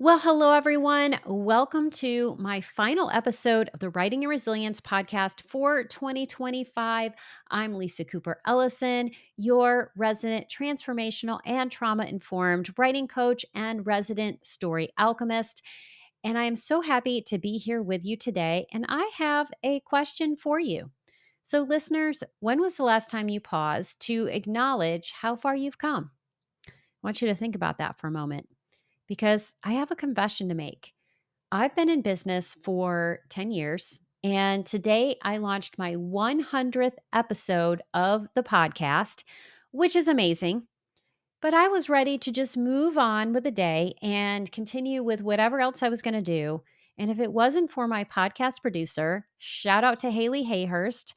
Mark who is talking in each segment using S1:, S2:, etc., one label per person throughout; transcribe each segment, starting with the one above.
S1: Well, hello, everyone. Welcome to my final episode of the Writing and Resilience podcast for 2025. I'm Lisa Cooper Ellison, your resident transformational and trauma informed writing coach and resident story alchemist. And I am so happy to be here with you today. And I have a question for you. So, listeners, when was the last time you paused to acknowledge how far you've come? I want you to think about that for a moment because I have a confession to make. I've been in business for 10 years, and today I launched my 100th episode of the podcast, which is amazing. But I was ready to just move on with the day and continue with whatever else I was going to do. And if it wasn't for my podcast producer, shout out to Haley Hayhurst,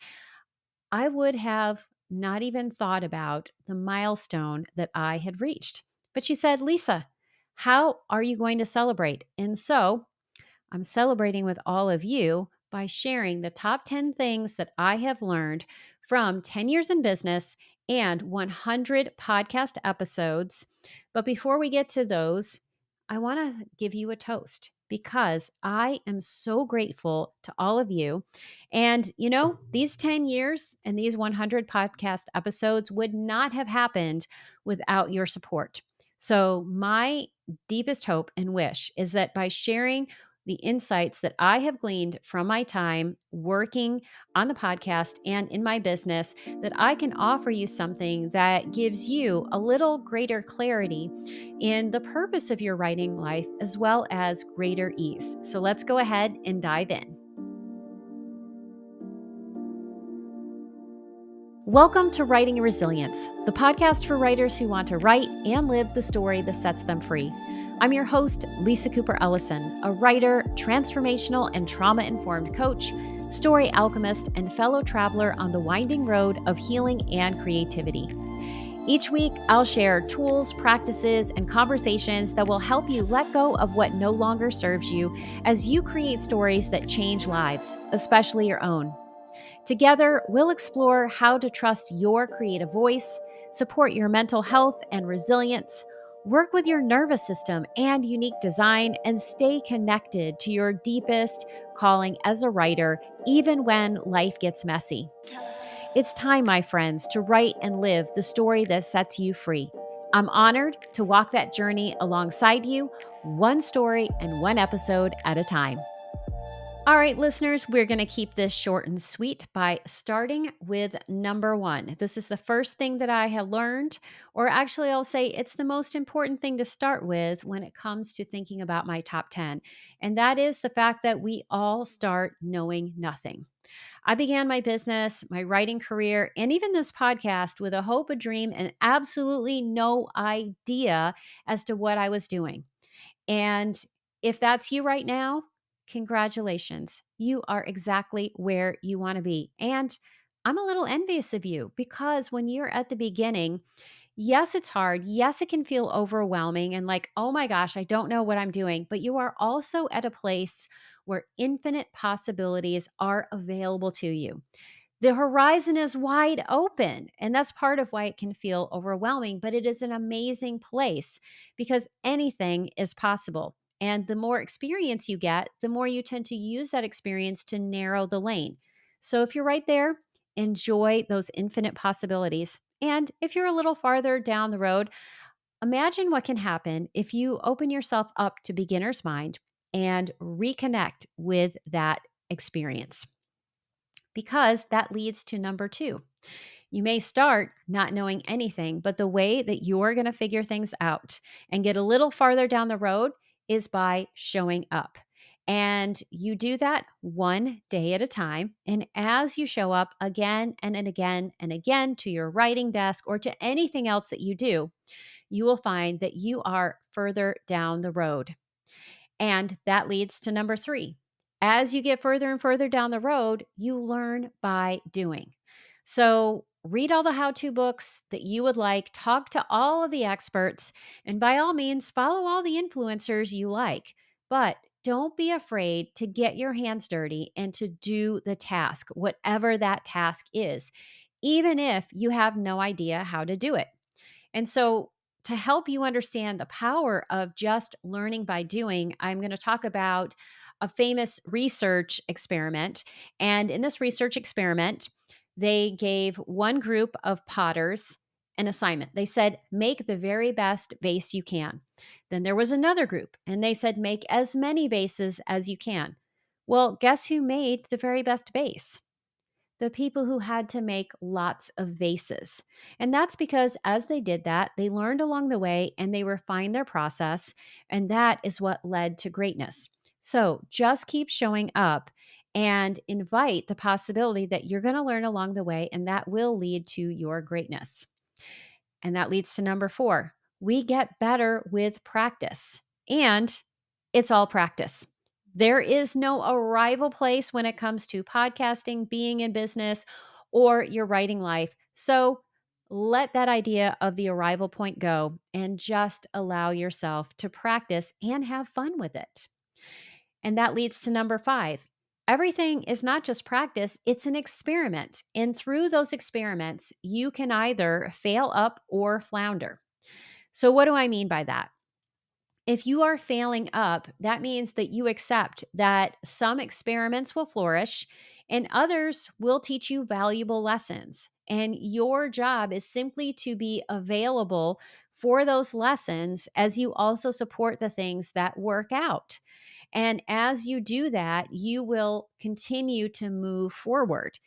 S1: I would have not even thought about the milestone that I had reached. But she said, Lisa, how are you going to celebrate? And so I'm celebrating with all of you by sharing the top 10 things that I have learned from 10 years in business and 100 podcast episodes. But before we get to those, I want to give you a toast because I am so grateful to all of you. And, these 10 years and these 100 podcast episodes would not have happened without your support. So, my deepest hope and wish is that by sharing the insights that I have gleaned from my time working on the podcast and in my business, that I can offer you something that gives you a little greater clarity in the purpose of your writing life as well as greater ease. So let's go ahead and dive in. Welcome to Writing and Resilience, the podcast for writers who want to write and live the story that sets them free. I'm your host, Lisa Cooper Ellison, a writer, transformational and trauma-informed coach, story alchemist, and fellow traveler on the winding road of healing and creativity. Each week, I'll share tools, practices, and conversations that will help you let go of what no longer serves you as you create stories that change lives, especially your own. Together, we'll explore how to trust your creative voice, support your mental health and resilience, work with your nervous system and unique design, and stay connected to your deepest calling as a writer, even when life gets messy. It's time, my friends, to write and live the story that sets you free. I'm honored to walk that journey alongside you, one story and one episode at a time. All right, listeners, we're going to keep this short and sweet by starting with number one. This is the first thing that I have learned, or actually, I'll say it's the most important thing to start with when it comes to thinking about my top 10. And that is the fact that we all start knowing nothing. I began my business, my writing career, and even this podcast with a hope, a dream, and absolutely no idea as to what I was doing. And if that's you right now, congratulations. You are exactly where you want to be. And I'm a little envious of you because when you're at the beginning, yes, it's hard. Yes, it can feel overwhelming and like, oh my gosh, I don't know what I'm doing. But you are also at a place where infinite possibilities are available to you. The horizon is wide open. And that's part of why it can feel overwhelming, but it is an amazing place because anything is possible. And the more experience you get, the more you tend to use that experience to narrow the lane. So if you're right there, enjoy those infinite possibilities. And if you're a little farther down the road, imagine what can happen if you open yourself up to beginner's mind and reconnect with that experience because that leads to number two. You may start not knowing anything, but the way that you're going to figure things out and get a little farther down the road is by showing up. And you do that one day at a time. And as you show up again and again and again to your writing desk or to anything else that you do, you will find that you are further down the road. And that leads to number three. As you get further and further down the road, you learn by doing. So read all the how to books that you would like, talk to all of the experts, and by all means, follow all the influencers you like. But don't be afraid to get your hands dirty and to do the task, whatever that task is, even if you have no idea how to do it. And so to help you understand the power of just learning by doing, I'm going to talk about a famous research experiment. And in this research experiment, they gave one group of potters an assignment. They said, make the very best vase you can. Then there was another group, and they said, make as many vases as you can. Well, guess who made the very best vase? The people who had to make lots of vases. And that's because as they did that, they learned along the way and they refined their process. And that is what led to greatness. So just keep showing up and invite the possibility that you're going to learn along the way, and that will lead to your greatness. And that leads to number 4. We get better with practice. And it's all practice. There is no arrival place when it comes to podcasting, being in business, or your writing life. So let that idea of the arrival point go and just allow yourself to practice and have fun with it. And that leads to number 5. Everything is not just practice, it's an experiment. And through those experiments, you can either fail up or flounder. So, what do I mean by that? If you are failing up, that means that you accept that some experiments will flourish and others will teach you valuable lessons. And your job is simply to be available for those lessons as you also support the things that work out. And as you do that, you will continue to move forward.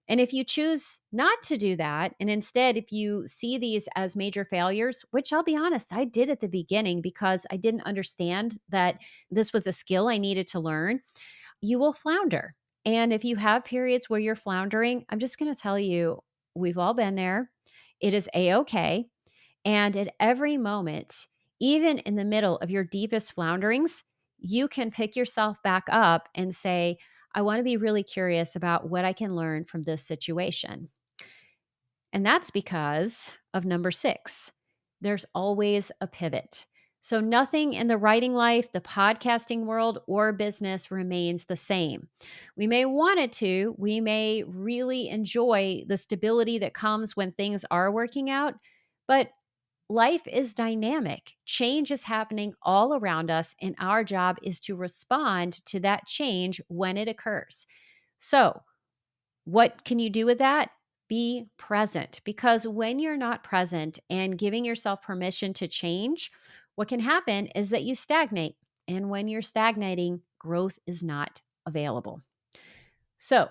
S1: And if you choose not to do that, and instead, if you see these as major failures, which I'll be honest, I did at the beginning because I didn't understand that this was a skill I needed to learn, you will flounder. And if you have periods where you're floundering, I'm just going to tell you, we've all been there. It is A OK. And at every moment, even in the middle of your deepest flounderings, you can pick yourself back up and say, I want to be really curious about what I can learn from this situation. And that's because of number 6. There's always a pivot. So nothing in the writing life, the podcasting world, or business remains the same. We may want it to, we may really enjoy the stability that comes when things are working out, but life is dynamic. Change is happening all around us, and our job is to respond to that change when it occurs. So, what can you do with that? Be present, because when you're not present and giving yourself permission to change, what can happen is that you stagnate. And when you're stagnating, growth is not available. So,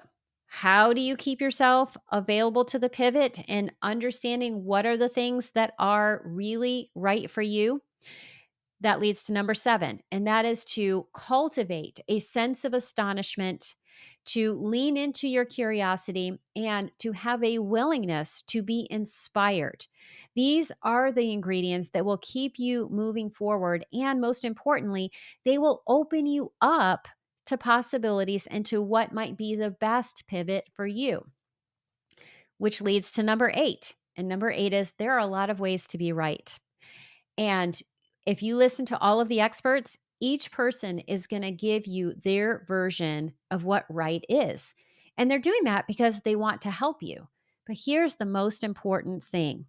S1: how do you keep yourself available to the pivot and understanding what are the things that are really right for you? That leads to number 7, and that is to cultivate a sense of astonishment, to lean into your curiosity, and to have a willingness to be inspired. These are the ingredients that will keep you moving forward. And most importantly, they will open you up to possibilities and to what might be the best pivot for you, which leads to number 8. And number 8 is there are a lot of ways to be right. And if you listen to all of the experts, each person is going to give you their version of what right is. And they're doing that because they want to help you. But here's the most important thing: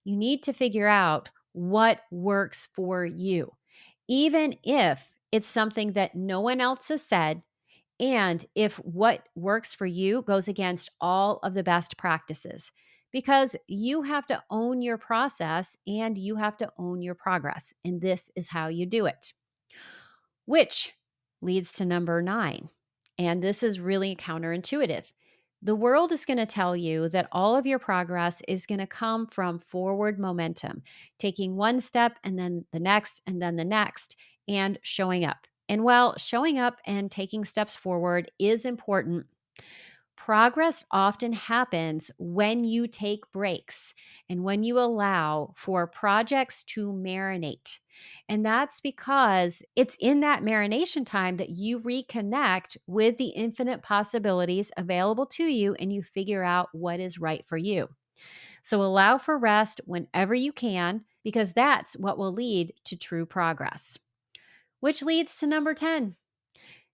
S1: you need to figure out what works for you, even if it's something that no one else has said. And if what works for you goes against all of the best practices, because you have to own your process and you have to own your progress. And this is how you do it, which leads to number 9. And this is really counterintuitive. The world is going to tell you that all of your progress is going to come from forward momentum, taking one step and then the next and then the next, and showing up. And while showing up and taking steps forward is important, progress often happens when you take breaks and when you allow for projects to marinate. And that's because it's in that marination time that you reconnect with the infinite possibilities available to you and you figure out what is right for you. So allow for rest whenever you can, because that's what will lead to true progress. Which leads to number 10.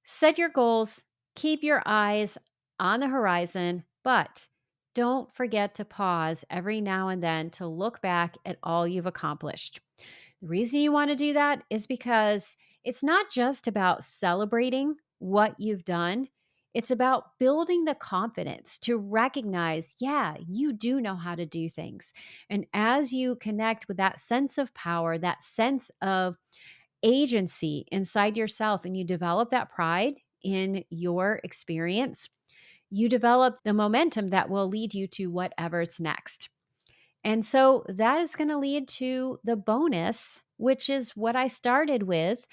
S1: Set your goals, keep your eyes on the horizon, but don't forget to pause every now and then to look back at all you've accomplished. The reason you want to do that is because it's not just about celebrating what you've done. It's about building the confidence to recognize, yeah, you do know how to do things. And as you connect with that sense of power, that sense of agency inside yourself, and you develop that pride in your experience, you develop the momentum that will lead you to whatever's next. And so that is going to lead to the bonus, which is what I started with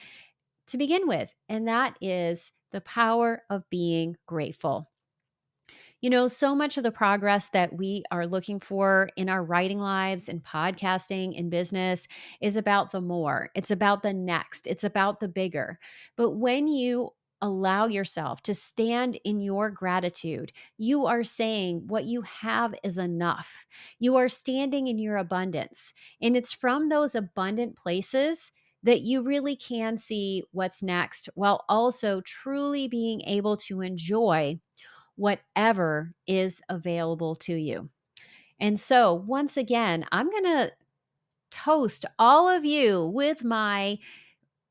S1: to begin with. And that is the power of being grateful. So much of the progress that we are looking for in our writing lives and podcasting and business is about the more. It's about the next. It's about the bigger. But when you allow yourself to stand in your gratitude, you are saying what you have is enough. You are standing in your abundance. And it's from those abundant places that you really can see what's next while also truly being able to enjoy whatever is available to you. And so, once again, I'm going to toast all of you with my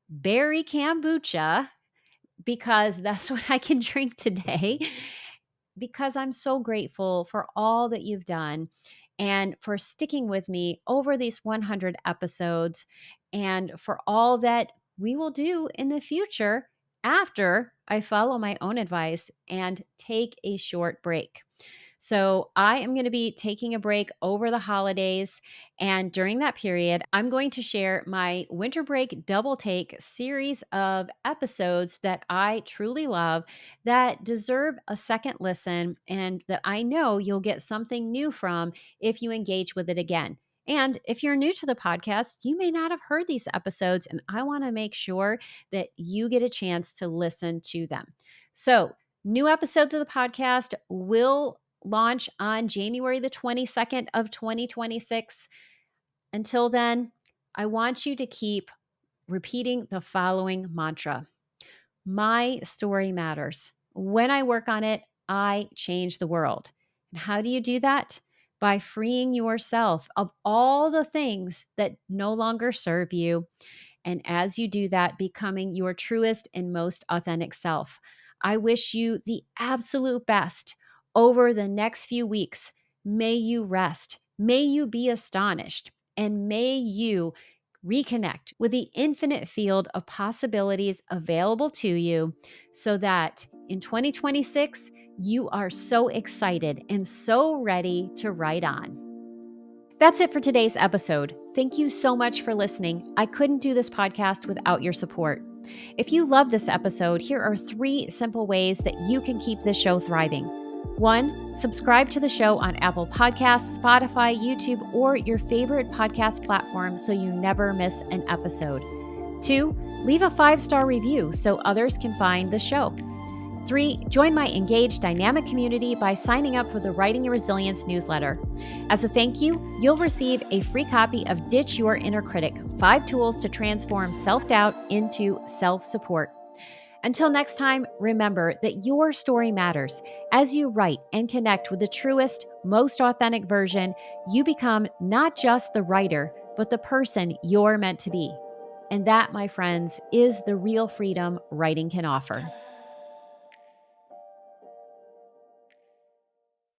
S1: berry kombucha because that's what I can drink today. Because I'm so grateful for all that you've done and for sticking with me over these 100 episodes and for all that we will do in the future after I follow my own advice and take a short break. So I am going to be taking a break over the holidays. And during that period, I'm going to share my winter break double take series of episodes that I truly love that deserve a second listen and that I know you'll get something new from if you engage with it again. And if you're new to the podcast, you may not have heard these episodes, and I want to make sure that you get a chance to listen to them. So, new episodes of the podcast will launch on January the 22nd of 2026. Until then, I want you to keep repeating the following mantra. My story matters. When I work on it, I change the world. And how do you do that? By freeing yourself of all the things that no longer serve you, and as you do that, becoming your truest and most authentic self. I wish you the absolute best over the next few weeks. May you rest. May you be astonished. And may you reconnect with the infinite field of possibilities available to you so that in 2026, you are so excited and so ready to write on. That's it for today's episode. Thank you so much for listening. I couldn't do this podcast without your support. If you love this episode, here are 3 simple ways that you can keep this show thriving. 1, subscribe to the show on Apple Podcasts, Spotify, YouTube, or your favorite podcast platform so you never miss an episode. 2, leave a 5-star review so others can find the show. 3, join my engaged dynamic community by signing up for the Writing Your Resilience newsletter. As a thank you, you'll receive a free copy of Ditch Your Inner Critic, 5 tools to transform self-doubt into self-support. Until next time, remember that your story matters. As you write and connect with the truest, most authentic version, you become not just the writer, but the person you're meant to be. And that, my friends, is the real freedom writing can offer.